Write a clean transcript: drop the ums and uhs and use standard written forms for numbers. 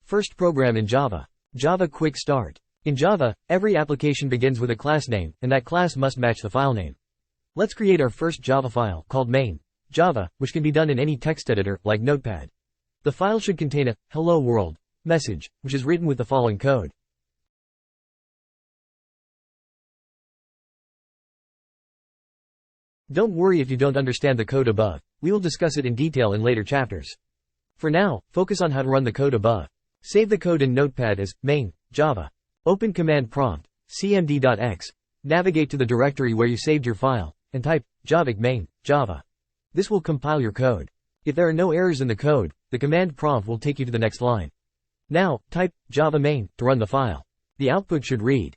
First program in Java. Java Quick Start. In Java, every application begins with a class name, and that class must match the file name. Let's create our first Java file, called main.java, which can be done in any text editor, like Notepad. The file should contain a hello world message, which is written with the following code. Don't worry if you don't understand the code above. We will discuss it in detail in later chapters. For now, focus on how to run the code above. Save the code in Notepad as main.java. Open command prompt, cmd.x. Navigate to the directory where you saved your file, and type javac main.java. This will compile your code. If there are no errors in the code, the command prompt will take you to the next line. Now, type java main to run the file. The output should read